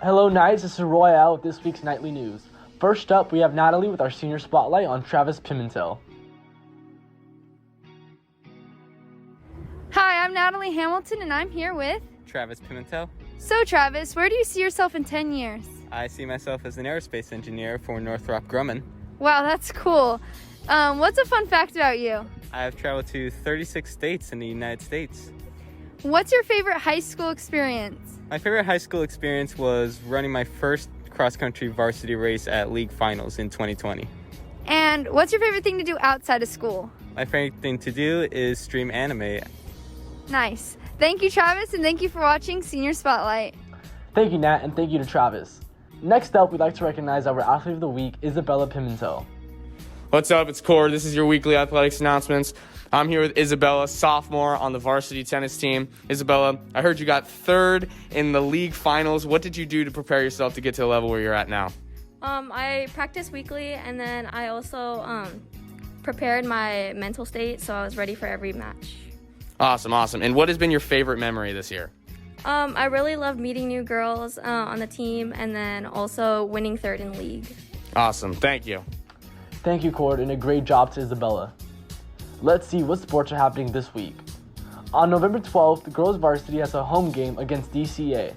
Hello, Knights. This is Royale with this week's Nightly News. First up, we have Natalie with our senior spotlight on Travis Pimentel. Hi, I'm Natalie Hamilton, and I'm here with Travis Pimentel. So Travis, where do you see yourself in 10 years? I see myself as an aerospace engineer for Northrop Grumman. Wow, that's cool. What's a fun fact about you? I have traveled to 36 states in the United States. What's your favorite high school experience? My favorite high school experience was running my first cross-country varsity race at league finals in 2020. And what's your favorite thing to do outside of school? My favorite thing to do is stream anime. Nice. Thank you, Travis, and thank you for watching Senior Spotlight. Thank you, Nat, and thank you to Travis. Next up, we'd like to recognize our Athlete of the Week, Isabella Pimentel. What's up? It's Cord. This is your weekly athletics announcements. I'm here with Isabella, sophomore on the varsity tennis team. Isabella, I heard you got third in the league finals. What did you do to prepare yourself to get to the level where you're at now? I practice weekly, and then I also prepared my mental state, so I was ready for every match. Awesome. And what has been your favorite memory this year? I really loved meeting new girls on the team, and then also winning third in league. Awesome. Thank you. Thank you, Cord, and a great job to Isabella. Let's see what sports are happening this week. On November 12th, the girls varsity has a home game against DCA.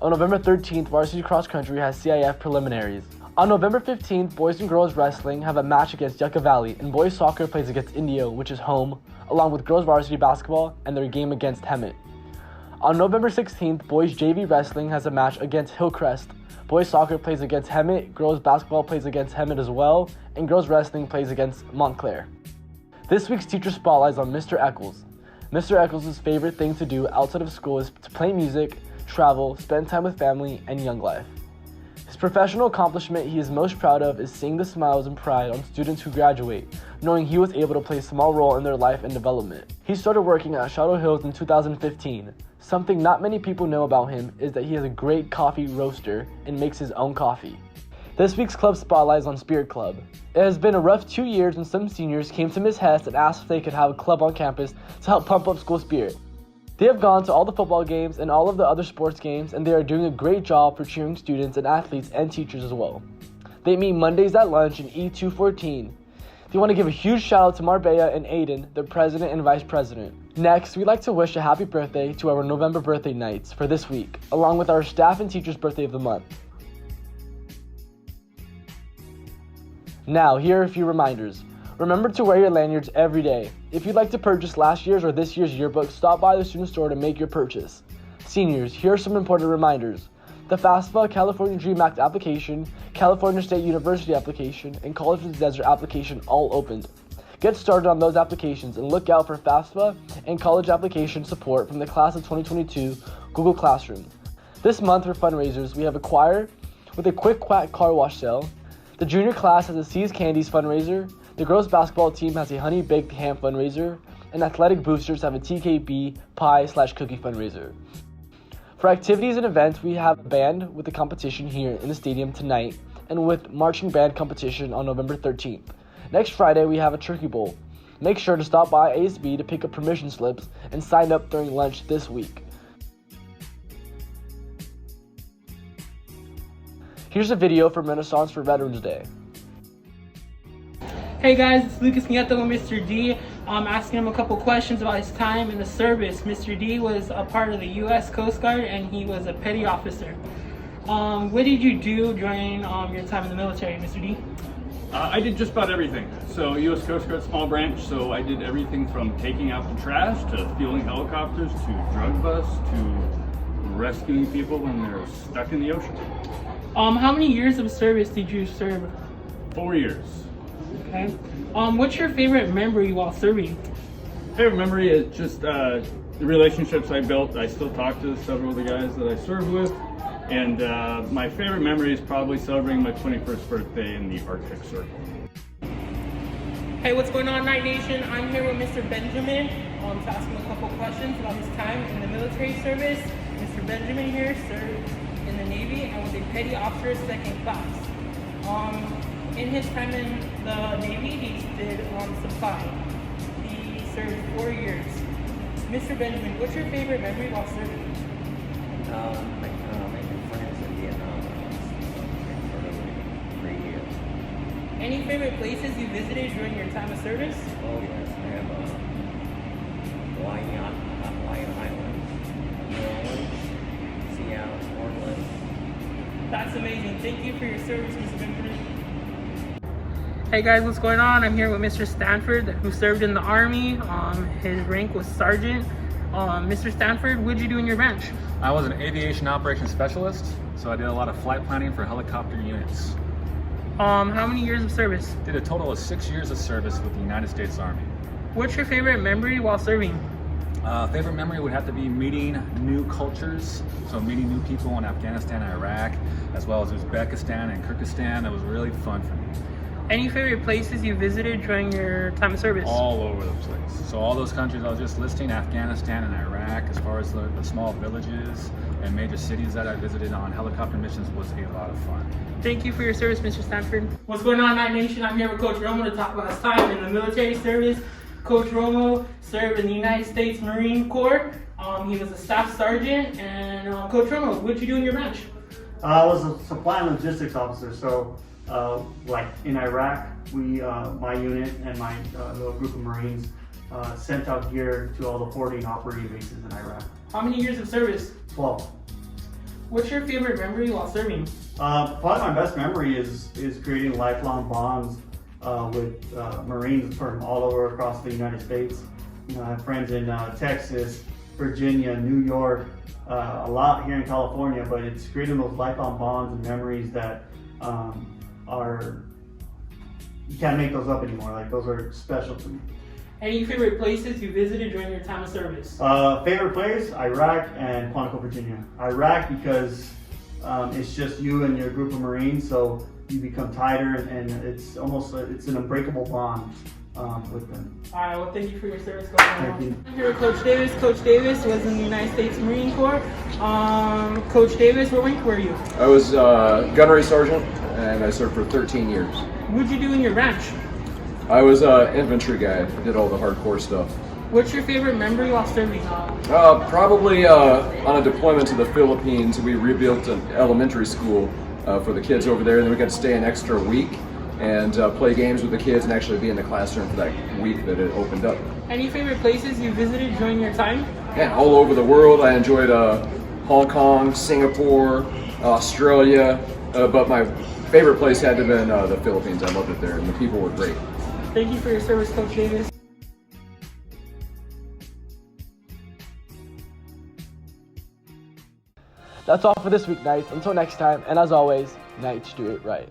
On November 13th, varsity cross country has CIF preliminaries. On November 15th, boys and girls wrestling have a match against Yucca Valley, and boys soccer plays against Indio, which is home, along with girls varsity basketball and their game against Hemet. On November 16th, boys JV wrestling has a match against Hillcrest. Boys soccer plays against Hemet, girls basketball plays against Hemet as well, and girls wrestling plays against Montclair. This week's teacher spotlight is on Mr. Eccles. Mr. Eccles' favorite thing to do outside of school is to play music, travel, spend time with family, and young life. His professional accomplishment he is most proud of is seeing the smiles and pride on students who graduate, knowing he was able to play a small role in their life and development. He started working at Shadow Hills in 2015. Something not many people know about him is that he has a great coffee roaster and makes his own coffee. This week's club spotlight is on Spirit Club. It has been a rough 2 years and some seniors came to Ms. Hess and asked if they could have a club on campus to help pump up school spirit. They have gone to all the football games and all of the other sports games, and they are doing a great job for cheering students and athletes and teachers as well. They meet Mondays at lunch in E214. They want to give a huge shout out to Marbella and Aiden, their president and vice president. Next, we'd like to wish a happy birthday to our November birthday nights for this week, along with our staff and teachers' birthday of the month. Now, here are a few reminders. Remember to wear your lanyards every day. If you'd like to purchase last year's or this year's yearbook, stop by the student store to make your purchase. Seniors, here are some important reminders. The FAFSA California Dream Act application, California State University application, and College of the Desert application all opened. Get started on those applications and look out for FAFSA and college application support from the class of 2022 Google Classroom. This month for fundraisers, we have a choir with a quick quack car wash sale. The junior class has a C's Candies fundraiser. The girls basketball team has a Honey Baked Ham fundraiser. And athletic boosters have a TKB pie/cookie fundraiser. For activities and events, we have a band with a competition here in the stadium tonight and with marching band competition on November 13th. Next Friday, we have a turkey bowl. Make sure to stop by ASB to pick up permission slips and sign up during lunch this week. Here's a video from Renaissance for Veterans Day. Hey guys, it's Lucas Nieto with Mr. D. I'm asking him a couple questions about his time in the service. Mr. D was a part of the U.S. Coast Guard and he was a petty officer. What did you do during your time in the military, Mr. D? I did just about everything. So U.S. Coast Guard small branch, so I did everything from taking out the trash to fueling helicopters to drug busts to rescuing people when they're stuck in the ocean. How many years of service did you serve? 4 years. Okay. What's your favorite memory while serving? Favorite memory is just the relationships I built. I still talk to several of the guys that I served with. And my favorite memory is probably celebrating my 21st birthday in the Arctic Circle. Hey, what's going on, Night Nation? I'm here with Mr. Benjamin to ask him a couple questions about his time in the military service. Mr. Benjamin here served in the Navy and was a petty officer second class. In his time in the Navy, he did supply. He served 4 years. Mr. Benjamin, what's your favorite memory while serving? Making friends in Vietnam for the 3 years. Any favorite places you visited during your time of service? Oh yes, I have Hawaiian Islands, New Orleans, Seattle, Portland. That's amazing. Thank you for your service, Mr. Benjamin. Hey guys, what's going on? I'm here with Mr. Stanford, who served in the Army. His rank was sergeant. Mr. Stanford, what did you do in your branch? I was an aviation operations specialist, so I did a lot of flight planning for helicopter units. How many years of service? Did a total of 6 years of service with the United States Army. What's your favorite memory while serving? Favorite memory would have to be meeting new cultures, so meeting new people in Afghanistan and Iraq, as well as Uzbekistan and Kyrgyzstan. That was really fun for me. Any favorite places you visited during your time of service? All over the place. So all those countries I was just listing, Afghanistan and Iraq, as far as the small villages and major cities that I visited on helicopter missions, was a lot of fun. Thank you for your service, Mr. Stanford. What's going on, Night Nation? I'm here with Coach Romo to talk about his time in the military service. Coach Romo served in the United States Marine Corps. He was a staff sergeant. And Coach Romo, what did you do in your branch? I was a supply and logistics officer. So, like in Iraq, my unit and my little group of Marines sent out gear to all the forwarding operating bases in Iraq. How many years of service? 12. What's your favorite memory while serving? Probably my best memory is creating lifelong bonds with Marines from all over across the United States. You know, I have friends in Texas, Virginia, New York, a lot here in California, but it's creating those lifelong bonds and memories that you can't make those up anymore. Like, those are special to me. Any favorite places you visited during your time of service? Favorite place, Iraq and Quantico, Virginia. Iraq because it's just you and your group of Marines, so you become tighter, and it's an unbreakable bond with them. All right, well, thank you for your service, Coach. Thank you. I'm here with Coach Davis. Coach Davis was in the United States Marine Corps. Coach Davis, what rank were you? I was gunnery sergeant, and I served for 13 years. What did you do in your branch? I was an infantry guy. I did all the hardcore stuff. What's your favorite memory while serving? Probably on a deployment to the Philippines. We rebuilt an elementary school for the kids over there, and then we got to stay an extra week and play games with the kids and actually be in the classroom for that week that it opened up. Any favorite places you visited during your time? Yeah, all over the world. I enjoyed Hong Kong, Singapore, Australia, but my favorite place had to have been the Philippines. I loved it there, and the people were great. Thank you for your service, Coach Davis. That's all for this week, Knights. Until next time, and as always, Knights do it right.